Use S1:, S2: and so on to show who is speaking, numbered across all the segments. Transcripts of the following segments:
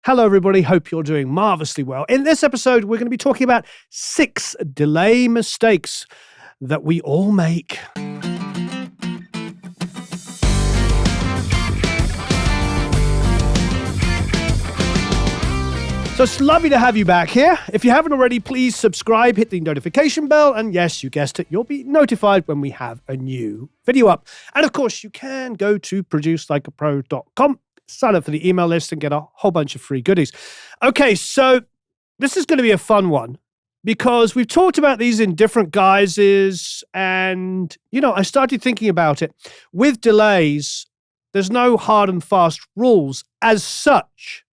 S1: Hello, everybody. Hope you're doing marvelously well. In this episode, we're going to be talking about 6 delay mistakes that we all make. So it's lovely to have you back here. If you haven't already, please subscribe, hit the notification bell, and yes, you guessed it, you'll be notified when we have a new video up. And of course, you can go to producelikeapro.com, sign up for the email list, and get a whole bunch of free goodies. Okay, so this is going to be a fun one because we've talked about these in different guises, and, I started thinking about it. With delays, there's no hard and fast rules as such.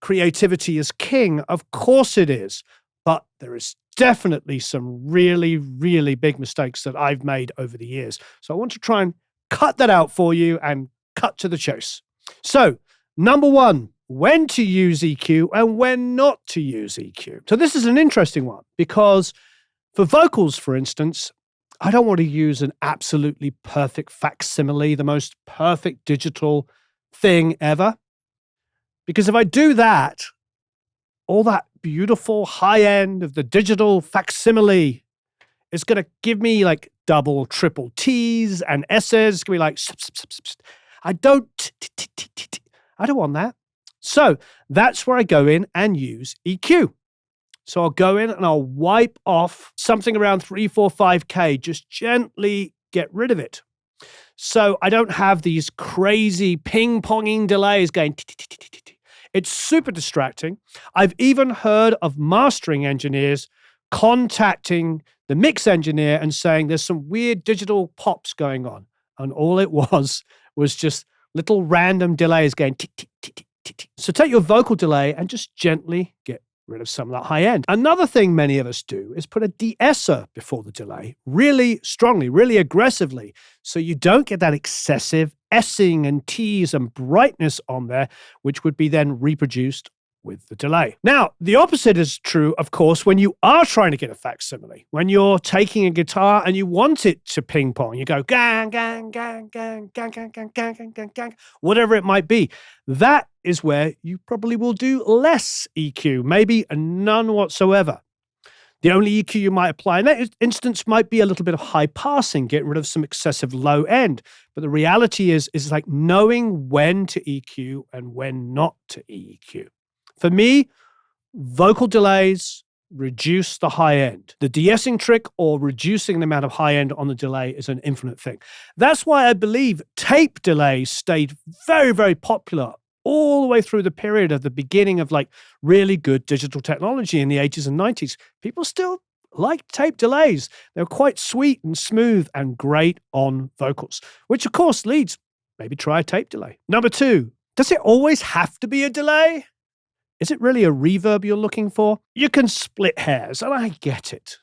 S1: Creativity is king. Of course it is. But there is definitely some really, really big mistakes that I've made over the years. So I want to try and cut that out for you and cut to the chase. So, number 1, when to use EQ and when not to use EQ. So this is an interesting one because for vocals, for instance, I don't want to use an absolutely perfect facsimile, the most perfect digital thing ever. Because if I do that, all that beautiful high end of the digital facsimile is going to give me like double, triple T's and S's. It's going to be like, I don't want that. So that's where I go in and use EQ. So I'll go in and I'll wipe off something around 3, 4, 5K, just gently get rid of it. So I don't have these crazy ping-ponging delays going. It's super distracting. I've even heard of mastering engineers contacting the mix engineer and saying there's some weird digital pops going on. And all it was just little random delays going tick, tick, tick, tick, tick, tick. So take your vocal delay and just gently get rid of some of that high end. Another thing many of us do is put a de-esser before the delay really strongly, really aggressively, so you don't get that excessive essing and T's and brightness on there, which would be then reproduced with the delay. Now, the opposite is true, of course, when you are trying to get a facsimile. When you're taking a guitar and you want it to ping pong, you go gang, gang, gang, gang, gang, gang, gang, gang, gang, gang, gang, whatever it might be. That is where you probably will do less EQ, maybe none whatsoever. The only EQ you might apply in that instance might be a little bit of high passing, get rid of some excessive low end. But the reality is like knowing when to EQ and when not to EQ. For me, vocal delays reduce the high end. The de-essing trick or reducing the amount of high end on the delay is an infinite thing. That's why I believe tape delays stayed very, very popular all the way through the period of the beginning of like really good digital technology in the 80s and 90s. People still liked tape delays. They're quite sweet and smooth and great on vocals, which of course leads, maybe try a tape delay. Number 2, does it always have to be a delay? Is it really a reverb you're looking for? You can split hairs, and I get it.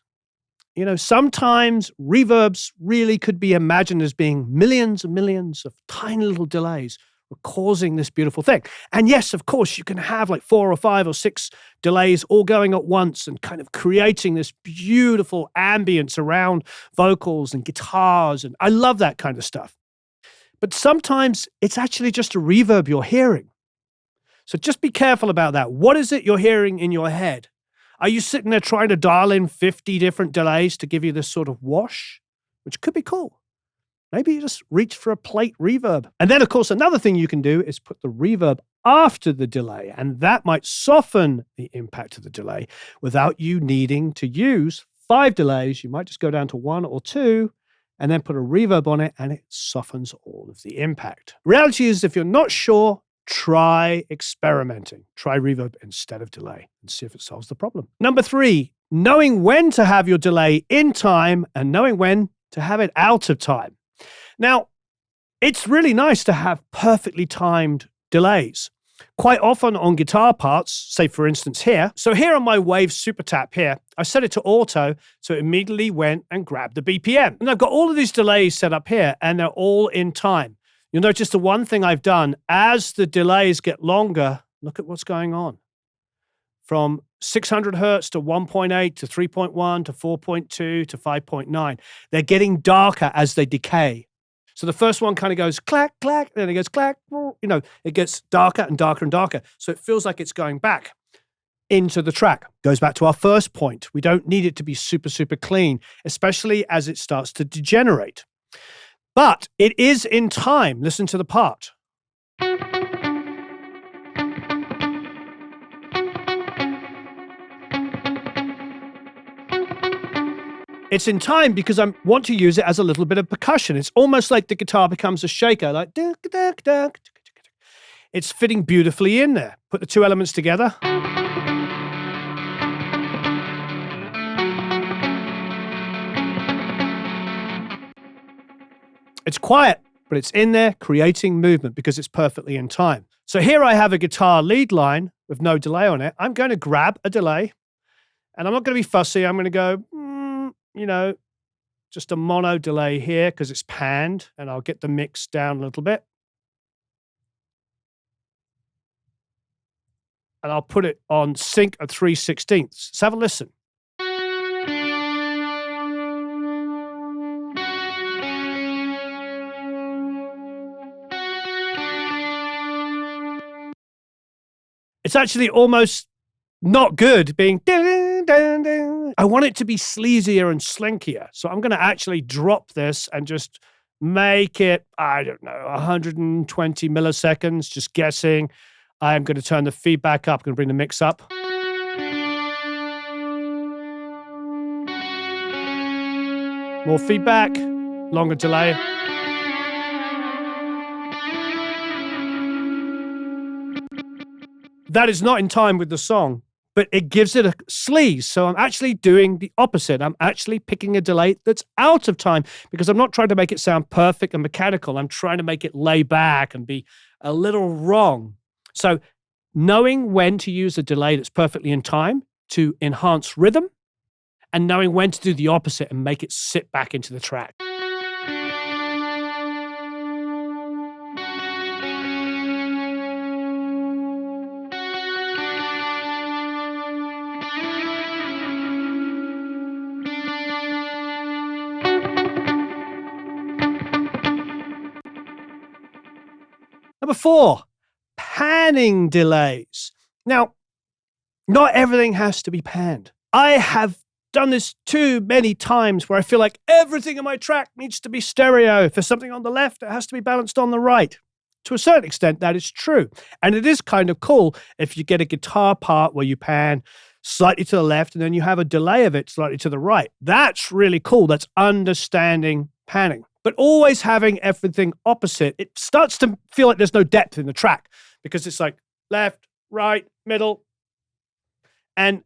S1: Sometimes reverbs really could be imagined as being millions and millions of tiny little delays causing this beautiful thing. And yes, of course, you can have like 4 or 5 or 6 delays all going at once and kind of creating this beautiful ambience around vocals and guitars. And I love that kind of stuff. But sometimes it's actually just a reverb you're hearing. So just be careful about that. What is it you're hearing in your head? Are you sitting there trying to dial in 50 different delays to give you this sort of wash, which could be cool? Maybe you just reach for a plate reverb. And then, of course, another thing you can do is put the reverb after the delay, and that might soften the impact of the delay without you needing to use 5 delays. You might just go down to 1 or 2 and then put a reverb on it, and it softens all of the impact. Reality is, if you're not sure, try experimenting. Try reverb instead of delay and see if it solves the problem. Number 3, knowing when to have your delay in time and knowing when to have it out of time. Now, it's really nice to have perfectly timed delays. Quite often on guitar parts, say for instance here. So here on my Wave Super Tap here, I set it to auto, so it immediately went and grabbed the BPM. And I've got all of these delays set up here, and they're all in time. You'll notice the one thing I've done, as the delays get longer, look at what's going on. From 600 hertz to 1.8 to 3.1 to 4.2 to 5.9. They're getting darker as they decay. So the first one kind of goes clack, clack, then it goes clack, it gets darker and darker and darker. So it feels like it's going back into the track. Goes back to our first point. We don't need it to be super, super clean, especially as it starts to degenerate. But it is in time. Listen to the part. It's in time because I want to use it as a little bit of percussion. It's almost like the guitar becomes a shaker, like it's fitting beautifully in there. Put the two elements together. It's quiet, but it's in there creating movement because it's perfectly in time. So here I have a guitar lead line with no delay on it. I'm going to grab a delay, and I'm not going to be fussy. I'm going to go, just a mono delay here because it's panned, and I'll get the mix down a little bit. And I'll put it on sync at 3/16. Let's have a listen. It's actually almost not good being I want it to be sleazier and slinkier. So I'm going to actually drop this and just make it, 120 milliseconds, just guessing. I'm going to turn the feedback up. I'm going to bring the mix up. More feedback, longer delay. That is not in time with the song, but it gives it a sleaze. So I'm actually doing the opposite. I'm actually picking a delay that's out of time because I'm not trying to make it sound perfect and mechanical. I'm trying to make it lay back and be a little wrong. So knowing when to use a delay that's perfectly in time to enhance rhythm, and knowing when to do the opposite and make it sit back into the track. Number 4, panning delays. Now, not everything has to be panned. I have done this too many times where I feel like everything in my track needs to be stereo. If there's something on the left, it has to be balanced on the right. To a certain extent, that is true. And it is kind of cool if you get a guitar part where you pan slightly to the left and then you have a delay of it slightly to the right. That's really cool. That's understanding panning. But always having everything opposite, it starts to feel like there's no depth in the track because it's like left, right, middle, and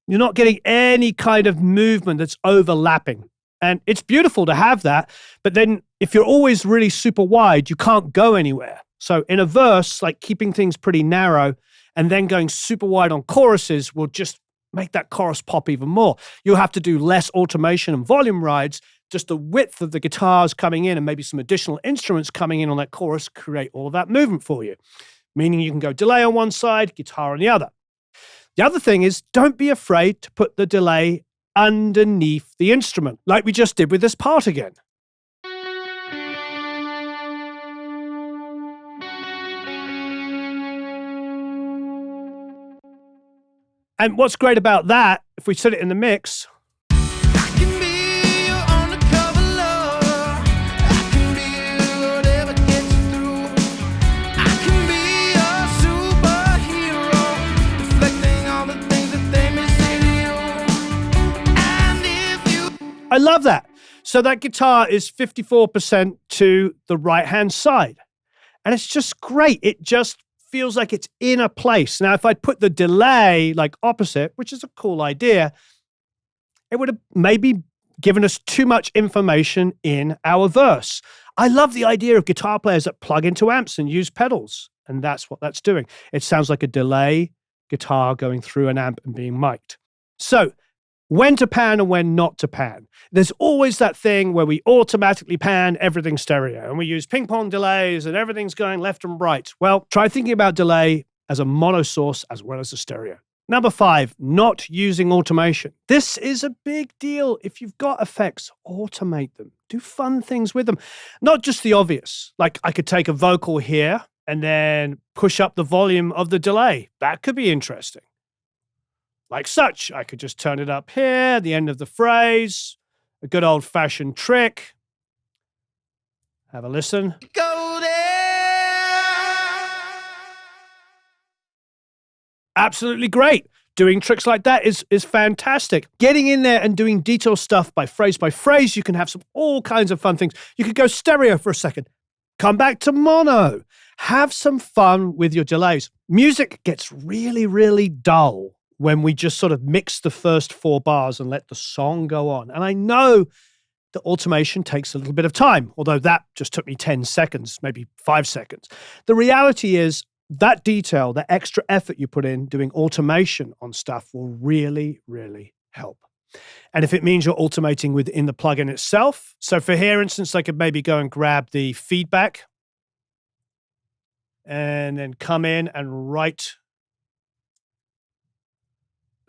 S1: you're not getting any kind of movement that's overlapping. And it's beautiful to have that, but then if you're always really super wide, you can't go anywhere. So in a verse, like keeping things pretty narrow and then going super wide on choruses will just make that chorus pop even more. You'll have to do less automation and volume rides. Just the width of the guitars coming in and maybe some additional instruments coming in on that chorus create all of that movement for you. Meaning you can go delay on one side, guitar on the other. The other thing is don't be afraid to put the delay underneath the instrument, like we just did with this part again. And what's great about that, if we set it in the mix, I love that. So that guitar is 54% to the right-hand side. And it's just great. It just feels like it's in a place. Now, if I'd put the delay like opposite, which is a cool idea, it would have maybe given us too much information in our verse. I love the idea of guitar players that plug into amps and use pedals. And that's what that's doing. It sounds like a delay guitar going through an amp and being mic'd. So, when to pan and when not to pan. There's always that thing where we automatically pan everything stereo and we use ping pong delays and everything's going left and right. Well, try thinking about delay as a mono source as well as a stereo. Number 5, not using automation. This is a big deal. If you've got effects, automate them. Do fun things with them. Not just the obvious. Like I could take a vocal here and then push up the volume of the delay. That could be interesting. Like such. I could just turn it up here, the end of the phrase. A good old-fashioned trick. Have a listen. Go there. Absolutely great. Doing tricks like that is fantastic. Getting in there and doing detail stuff by phrase, you can have all kinds of fun things. You could go stereo for a second. Come back to mono. Have some fun with your delays. Music gets really, really dull when we just sort of mix the first 4 bars and let the song go on. And I know the automation takes a little bit of time, although that just took me 10 seconds, maybe 5 seconds. The reality is that detail, that extra effort you put in doing automation on stuff will really, really help. And if it means you're automating within the plugin itself, so for here, instance, I could maybe go and grab the feedback and then come in and write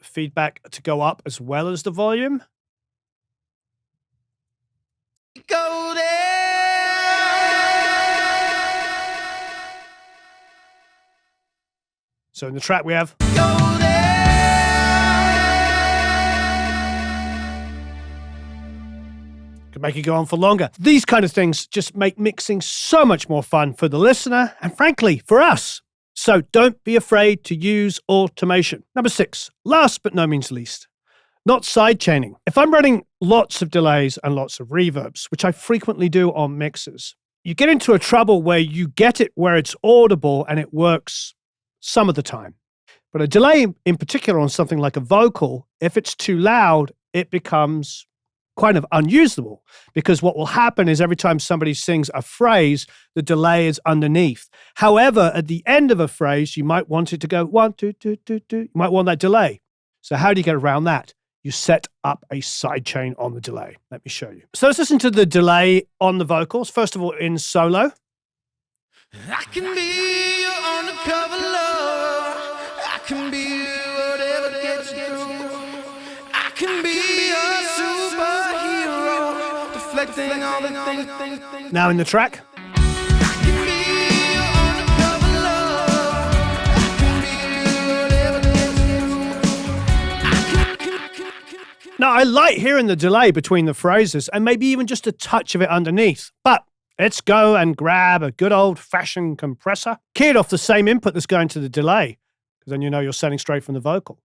S1: feedback to go up as well as the volume. Go there. So in the track we have go there. Could make it go on for longer. These kind of things just make mixing so much more fun for the listener and frankly for us. So don't be afraid to use automation. Number 6, last but no means least, not sidechaining. If I'm running lots of delays and lots of reverbs, which I frequently do on mixes, you get into a trouble where you get it where it's audible and it works some of the time. But a delay in particular on something like a vocal, if it's too loud, it becomes kind of unusable because what will happen is every time somebody sings a phrase, the delay is underneath. However, at the end of a phrase, you might want it to go 1, 2, 2, 2, 2. You might want that delay. So how do you get around that? You set up a sidechain on the delay. Let me show you. So let's listen to the delay on the vocals. First of all, in solo. I can be your undercover lover. I can be whatever gets you through. I can be your superhero, deflecting all the things. Now in the track. Now, I like hearing the delay between the phrases and maybe even just a touch of it underneath. But let's go and grab a good old-fashioned compressor. Key it off the same input that's going to the delay, because then you know you're sending straight from the vocal.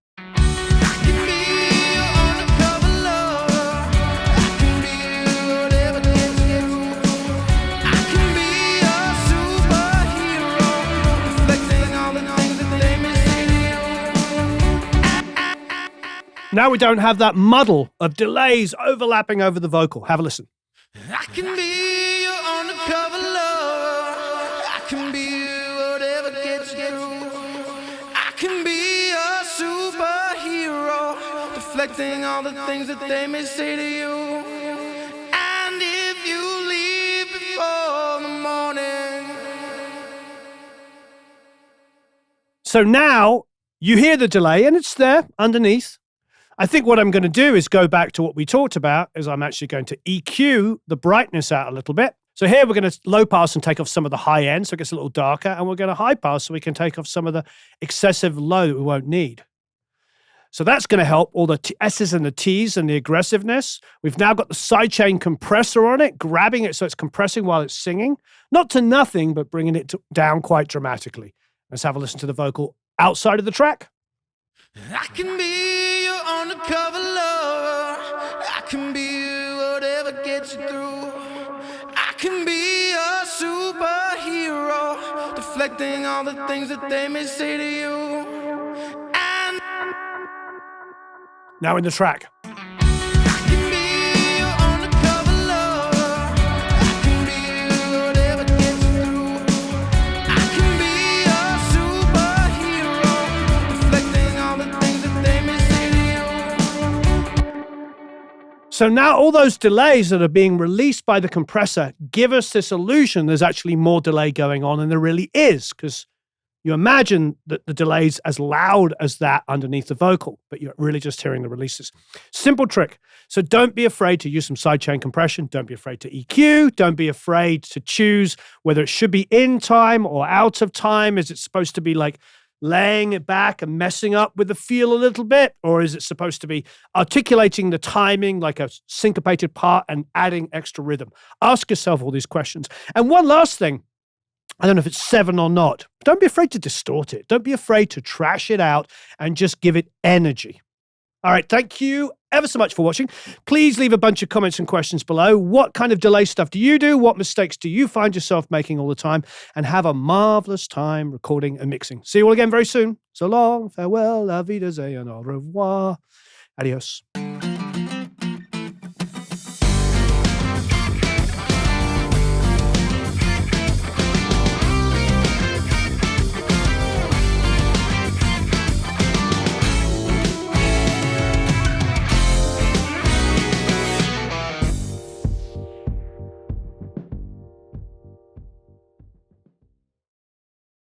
S1: Now we don't have that muddle of delays overlapping over the vocal. Have a listen. I can be your undercover lover. I can be whatever gets you through. I can be your superhero, deflecting all the things that they may say to you. And if you leave before the morning. So now you hear the delay and it's there underneath. I think what I'm going to do is go back to what we talked about, is I'm actually going to EQ the brightness out a little bit. So here we're going to low pass and take off some of the high end, so it gets a little darker, and we're going to high pass so we can take off some of the excessive low that we won't need. So that's going to help all the S's and the T's and the aggressiveness. We've now got the sidechain compressor on it, grabbing it so it's compressing while it's singing. Not to nothing, but bringing it down quite dramatically. Let's have a listen to the vocal outside of the track. I can be your undercover lover. I can be whatever gets you through. I can be your superhero, deflecting all the things that they may say to you. And now in the track. So now all those delays that are being released by the compressor give us this illusion there's actually more delay going on than there really is, because You imagine that the delay's as loud as that underneath the vocal, but you're really just hearing the releases. Simple trick. So don't be afraid to use some sidechain compression. Don't be afraid to EQ. Don't be afraid to choose whether it should be in time or out of time. Is it supposed to be like laying it back and messing up with the feel a little bit? Or is it supposed to be articulating the timing like a syncopated part and adding extra rhythm? Ask yourself all these questions. And one last thing, I don't know if it's 7 or not. Don't be afraid to distort it. Don't be afraid to trash it out and just give it energy. All right, thank you ever so much for watching. Please leave a bunch of comments and questions below. What kind of delay stuff do you do? What mistakes do you find yourself making all the time? And have a marvelous time recording and mixing. See you all again very soon. So long, farewell, la wiedersehen, au revoir, adios.